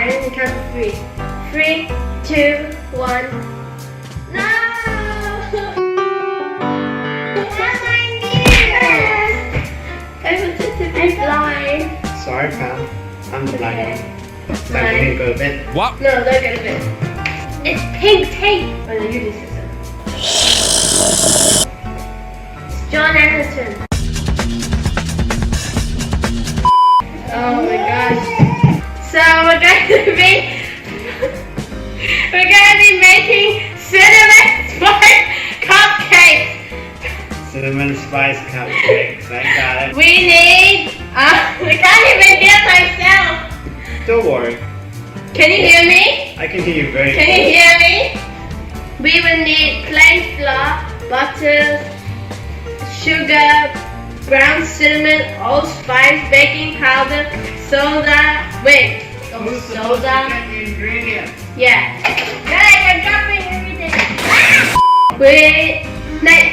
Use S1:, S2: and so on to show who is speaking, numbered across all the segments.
S1: and then you count to 3. 3, 2, 1. No! I wanted to be blind.
S2: Sorry, Pam. I'm the blind one. Time for me to go to bed.
S3: What?
S1: No, don't go to bed. It's pink tape. Oh no, you do sister. It's John Anderson. Oh my gosh. So we're going to be making cinnamon spice cupcakes.
S2: Cinnamon spice cupcakes. I got it.
S1: We need. I can't even hear myself.
S2: Don't worry.
S1: Can you hear me?
S2: I can hear you very
S1: Can you hear me? We will need plain flour, butter, sugar, ground cinnamon, allspice, baking powder, soda. Wait,
S2: Who's supposed to
S1: soda.
S2: get the ingredients?
S1: Yeah. Guys, I'm dropping everything.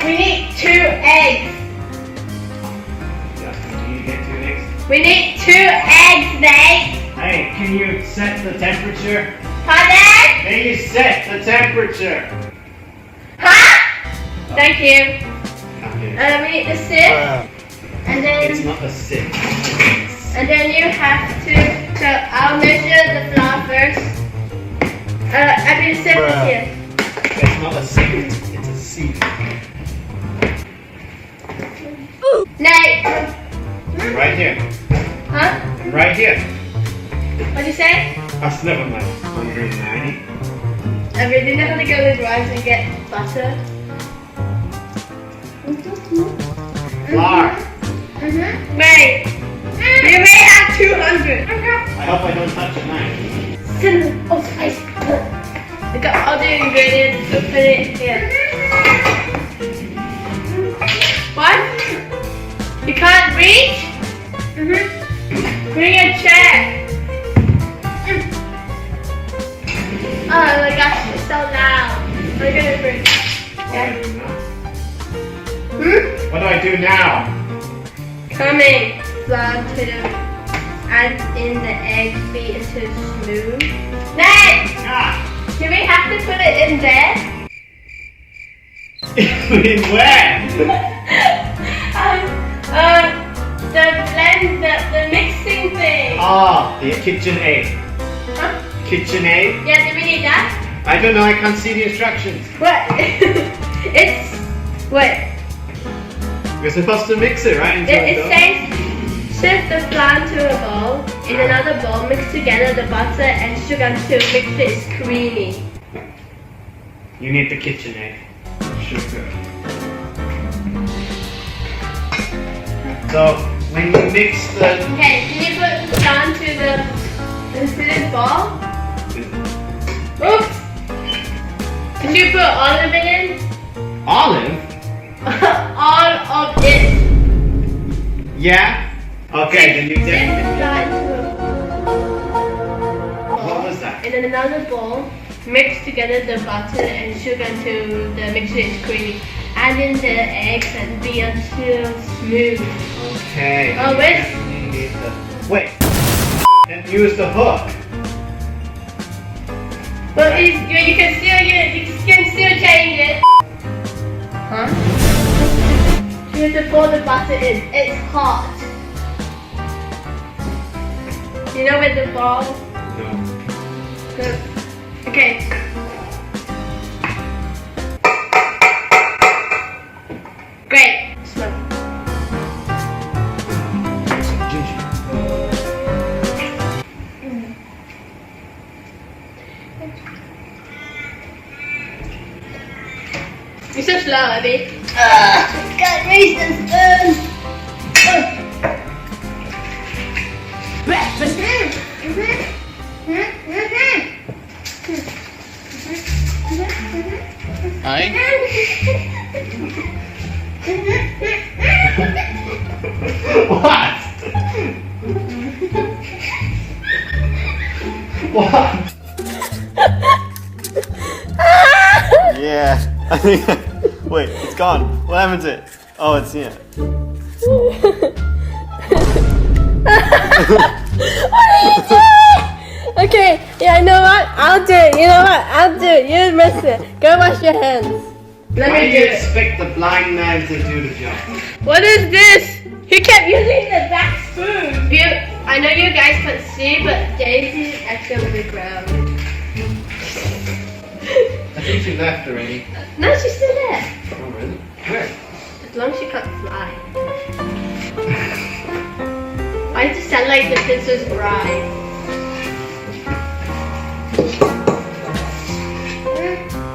S1: We need 2 eggs.
S2: Yeah, do you get 2 eggs?
S1: We need 2 eggs, Nate.
S2: Hey, can you set the temperature?
S1: Pardon?
S2: Can you set the temperature?
S1: Huh? Thank you.
S2: Okay.
S1: We need the sieve. And then.
S2: It's not a sip.
S1: And then you have to, so I'll measure the flour first. I mean, sieve is here.
S2: It's not a sip, it's a sieve.
S1: Nate!
S2: I'm right here.
S1: Huh?
S2: I'm right here.
S1: What'd you say?
S2: That's never mind. 190.
S1: I really know how to go to the drives and get butter.
S2: Flour.
S1: Wait! You may have 200.
S2: I hope I don't touch the knife.
S1: Cinnamon, allspice. I got all the ingredients to put it here. What? You can't reach? Bring a chair. Oh my gosh, it's so loud. We're gonna bring.
S2: What do I do now?
S1: Coming. Flour to the. Add in the egg, beat until smooth. Next!
S2: Ah!
S1: Do we have to put it in there?
S2: In where?
S1: The mixing thing.
S2: Ah, the KitchenAid.
S1: Huh?
S2: KitchenAid?
S1: Yeah, do we need that?
S2: I don't know, I can't see the instructions.
S1: What? It's. Wait.
S2: You're supposed to mix it, right? Into
S1: It
S2: a dough?
S1: says shift the flour into a bowl. In another bowl, mix together the butter and sugar until mixture is creamy.
S2: You need the KitchenAid. Sugar. So, when you mix the...
S1: Okay, can you put the flour into this bowl? Oops! Can you put all of it in?
S2: Olive?
S1: All of it.
S2: Yeah? Okay, then you
S1: Shift
S2: did.
S1: the flour into a
S2: What was that?
S1: In another bowl, mix together the butter and sugar until the mixture is creamy. Add in the eggs and beat until smooth.
S2: Okay.
S1: Oh, wait.
S2: Wait. Then use the hook.
S1: But you can still change it. Huh? You have to pour the butter in. It's hot. You know with the ball?
S2: No.
S1: Good. Okay. Great. Smell.
S2: Ginger.
S1: You're so slow, Abby. Can't reach the spoon. Breakfast.
S3: Aye?
S2: What? What?
S4: Yeah, I think. Wait, it's gone. What happened to it? Oh, it's here.
S1: What are you doing? Okay, You know what? I'll do it. You mess it. Go wash your hands. Let
S2: Why
S1: me
S2: do
S1: do
S2: you
S1: it.
S2: expect the blind man to do the job?
S1: What is this? He kept using the back spoon. I know you guys can't see, but Daisy is actually on the ground.
S2: I think she left already.
S1: No, she's still there.
S2: Oh really? Where?
S1: As long as she can't fly. Why does it sound like the Princess Bride?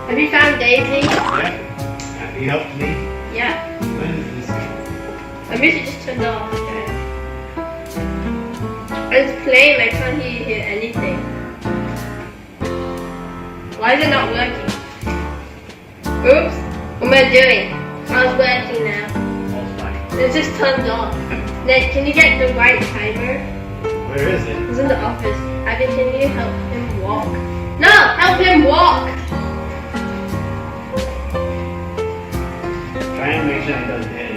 S1: Have you found Daisy?
S2: Yeah. Have you helped me?
S1: Yeah.
S2: When is this?
S1: My music just turned off. Okay. It's playing, I can't hear anything. Why is it not working? Oops. What am I doing? Oh, it's working now.
S2: All's fine.
S1: It's just turned off. Ned, can you get the white timer?
S2: Where is it?
S1: It's in the office. Abby, can you help him walk? No! Help him walk!
S2: Try and make sure it doesn't hit it.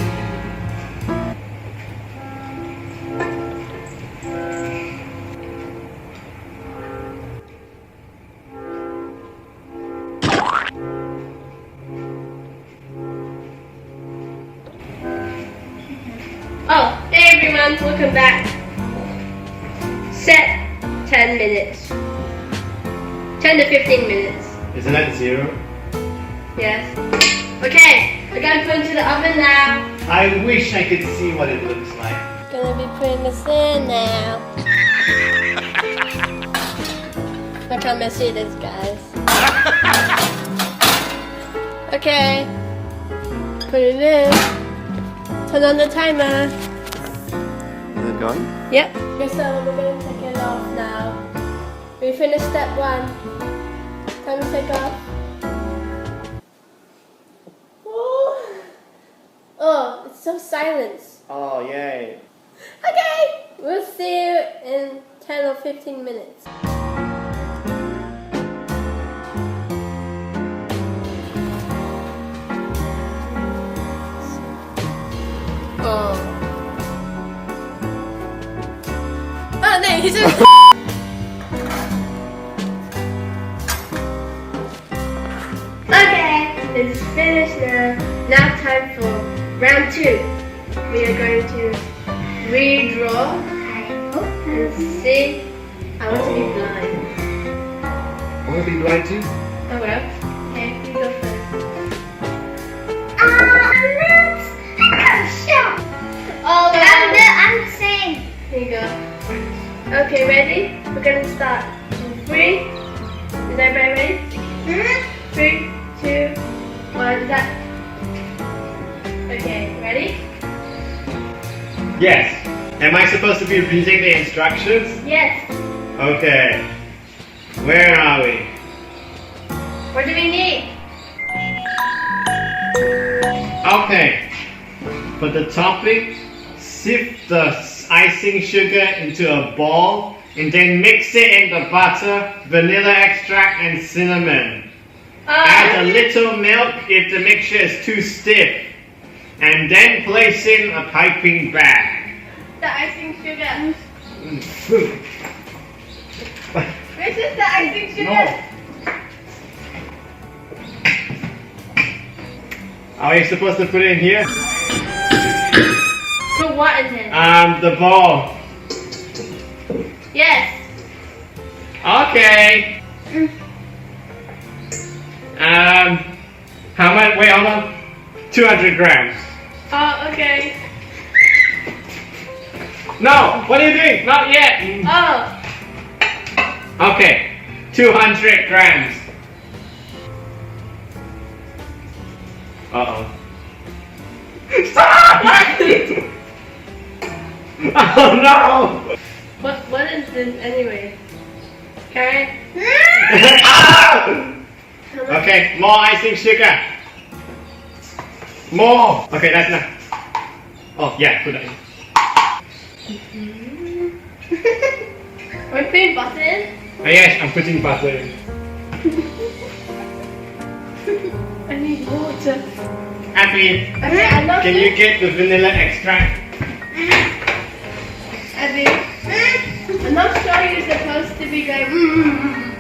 S1: Oh, hey everyone, welcome back. Set 10 minutes. 10 to 15 minutes.
S2: Isn't that 0?
S1: Yes. Okay, we're gonna put it into the oven now.
S2: I wish I could see what it looks like.
S1: Gonna be putting this in now. Look how messy it is, guys. Okay. Put it in. Turn on the timer.
S4: Is it going?
S1: Yep. Okay, so we're gonna take it off now. We finished step 1. Time to take off. Oh, it's so silent.
S4: Oh, yay.
S1: Okay, we'll see you in 10 or 15 minutes. Oh. Oh no, he's just... Okay, it's finished now. Now time for round 2. We are going to redraw and see. I want to be blind.
S2: Want to be blind too?
S1: Oh well. Okay, you go first. Oh,
S3: I'm the same.
S1: here you go. Okay, ready? We're gonna start in 3. Is everybody ready? 3, 2, 1, start. Okay, ready?
S2: Yes. Am I supposed to be reading the instructions?
S1: Yes.
S2: Okay. Where are we?
S1: What do we need?
S2: Okay. For the topic, sift the icing sugar into a bowl and then mix it in the butter, vanilla extract and cinnamon. Add a little milk if the mixture is too stiff. And then place in a piping bag.
S1: The icing sugar.
S2: No.
S1: This is the icing sugar.
S2: Are you supposed to put it in here?
S1: Put what in there?
S2: The bowl.
S1: Yes.
S2: Okay. How much? Wait, hold on. 200 grams.
S1: Oh, okay.
S2: No, what are you doing? Not yet.
S1: Oh.
S2: Okay, 200 grams. Uh-oh. Stop! Oh no!
S1: What is this anyway? Okay.
S2: Okay, more icing sugar. More. Okay, that's enough. Oh yeah, put that in.
S1: We're putting butter in?
S2: Oh, yes, I'm putting butter in.
S1: I need water.
S2: Abby,
S1: Okay, I love
S2: can you get the vanilla extract?
S1: Abby, I'm not sure you're supposed to be going.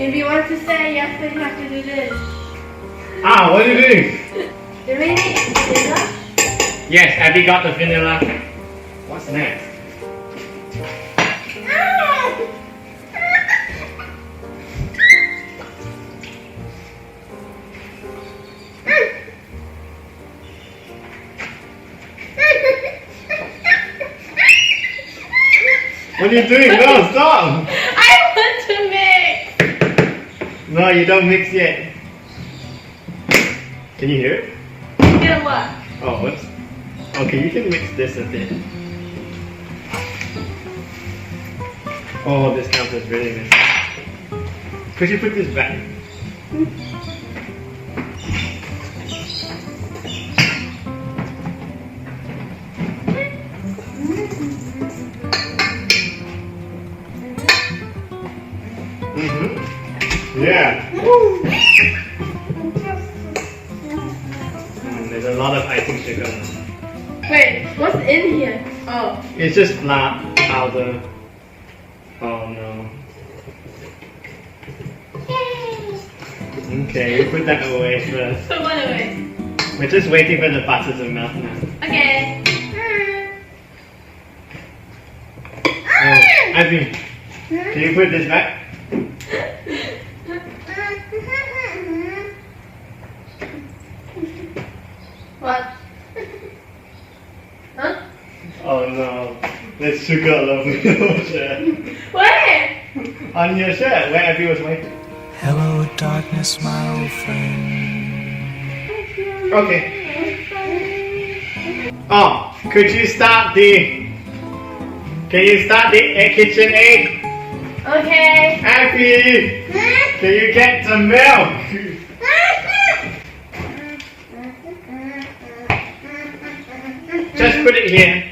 S1: If you want to say yes, then you have to do this.
S2: Ah, what are you doing?
S1: Do we need vanilla?
S2: Yes, Abby got the vanilla. What's next? What are you doing? No, stop!
S1: I want to mix!
S2: No, you don't mix yet. Can you hear it?
S1: Hear what?
S2: Oh, what? Okay, you can mix this a bit. Oh, this counter is really messy. Could you put this back? Yeah. There's a lot of icing sugar.
S1: Wait, what's in here? Oh.
S2: It's just flour powder. Oh no. Okay, we put that away first.
S1: So what away?
S2: We're just waiting for the butter to melt now.
S1: Okay.
S2: Oh, Abby, can you put this back?
S1: What? Huh?
S2: Oh no, there's sugar all over your shirt.
S1: Where?
S2: On your shirt, where Abby was waiting.
S5: Hello, darkness, my old friend.
S2: Okay. Oh, could you start the... Can you start the kitchen egg?
S1: Okay.
S2: Abby, can you get the milk? Just put it here.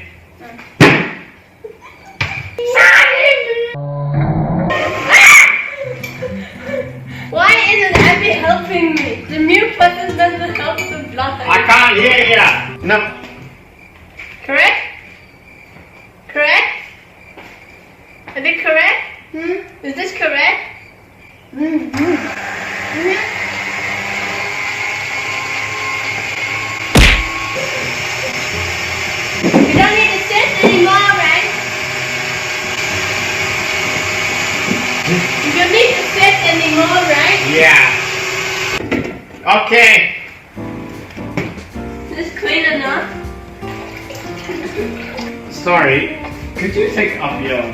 S1: Why isn't Abby helping me? The mute button doesn't help the block.
S2: I can't hear you. No.
S1: Correct? Correct? Is it correct? Is this correct? You don't need to sit anymore, right? You don't need to sit anymore, right?
S2: Yeah. Okay.
S1: Is this clean enough?
S2: Sorry. Could you take off your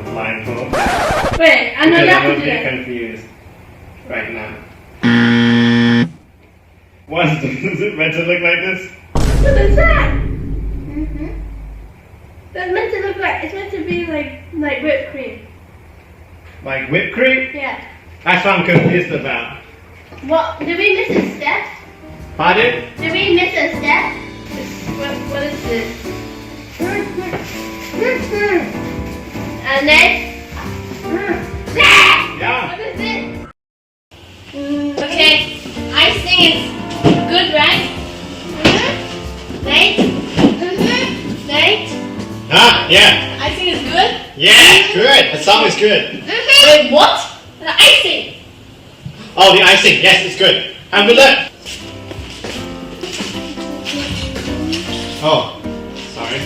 S2: blindfold?
S1: Wait, I know
S2: Because
S1: not
S2: I'm
S1: to
S2: a
S1: do
S2: bit
S1: that.
S2: confused right now. Does it meant to look like this?
S1: What is that? That's meant to look like, it's meant to be like whipped cream.
S2: Like whipped cream?
S1: Yeah.
S2: That's what I'm confused about.
S1: What, did we miss a step?
S2: Pardon?
S1: Did we miss a step? What is this? And next?
S2: Yeah.
S1: What is it? Okay, icing is good, right? Nate? Nate?
S2: Ah, yeah.
S1: Icing is good?
S2: Yeah, good. The song is good.
S1: Wait, what? The icing!
S2: Oh, the icing. Yes, it's good. Have a look. Oh, sorry.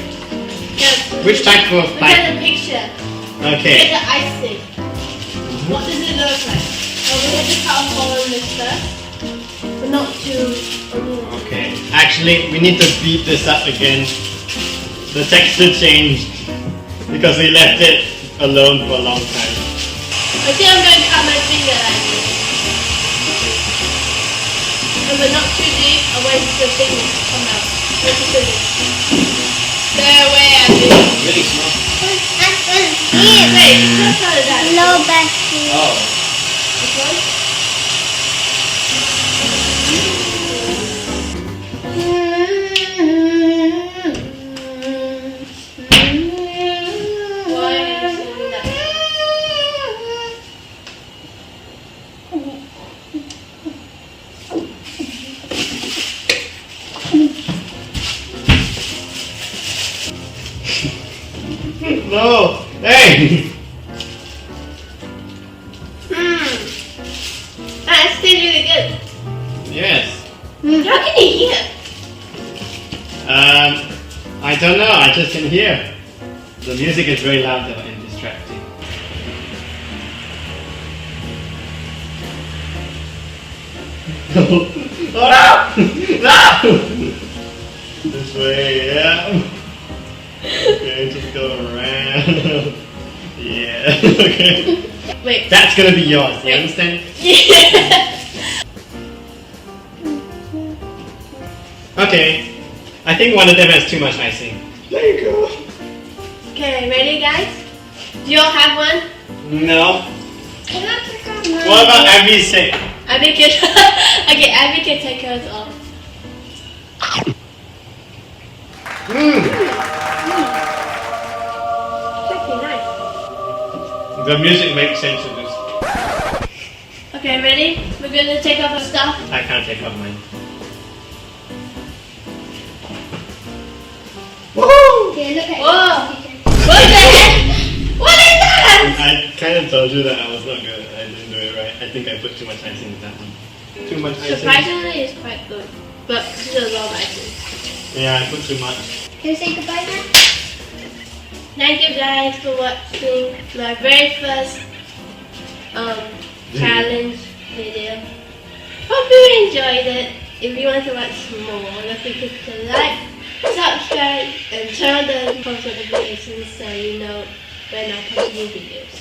S1: Yes.
S2: Which type of
S1: Look at the picture. Look
S2: Okay.
S1: at the icing. What does it look like? Oh, we have to cut off all of this first. But not too...
S2: Okay. Actually, we need to beat this up again. The texture changed because we left it alone for a long time.
S1: I think I'm going to cut my finger like this. But not too deep, otherwise the thing will come out. Let's do this. There, where are you?
S2: Really small.
S1: Wait, just how did that?
S3: Low battery.
S2: Oh.
S1: This one? Why are you doing that?
S2: No. Hey.
S1: How can you hear?
S2: I don't know, I just can hear. The music is very loud though and distracting. Oh no! No! This way, yeah. Okay, just go around. Yeah, okay.
S1: Wait.
S2: That's gonna be yours, you understand?
S1: Yeah.
S2: Okay. I think one of them has too much icing. There you go.
S1: Okay, ready guys? Do you all have one?
S2: No.
S3: Can I take off mine?
S2: What about Abby's sake?
S1: Abby can okay, Abby can take hers off.
S2: Mm.
S1: Okay, nice.
S2: The music makes sense to this.
S1: Okay, ready? We're gonna take off our stuff.
S2: I can't take off mine. Woohoo!
S3: Okay, look at
S1: Whoa.
S3: you.
S1: What the heck? What is that?
S2: I kind of told you that I was not good. I didn't do it right. I think I put too much icing in that one. Too much icing.
S1: Surprisingly, it's quite good. But there's a lot of icing.
S2: Yeah, I put too much.
S3: Can we say goodbye now?
S1: Thank you guys for watching my very first challenge video. Hope you enjoyed it. If you want to watch more, don't forget to like, subscribe, and turn on the post notifications so you know when I post new videos.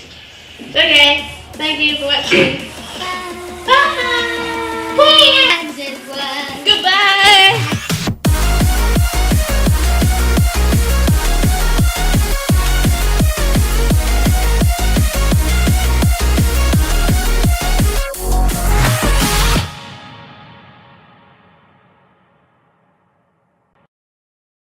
S1: Okay, thank you for watching. Bye!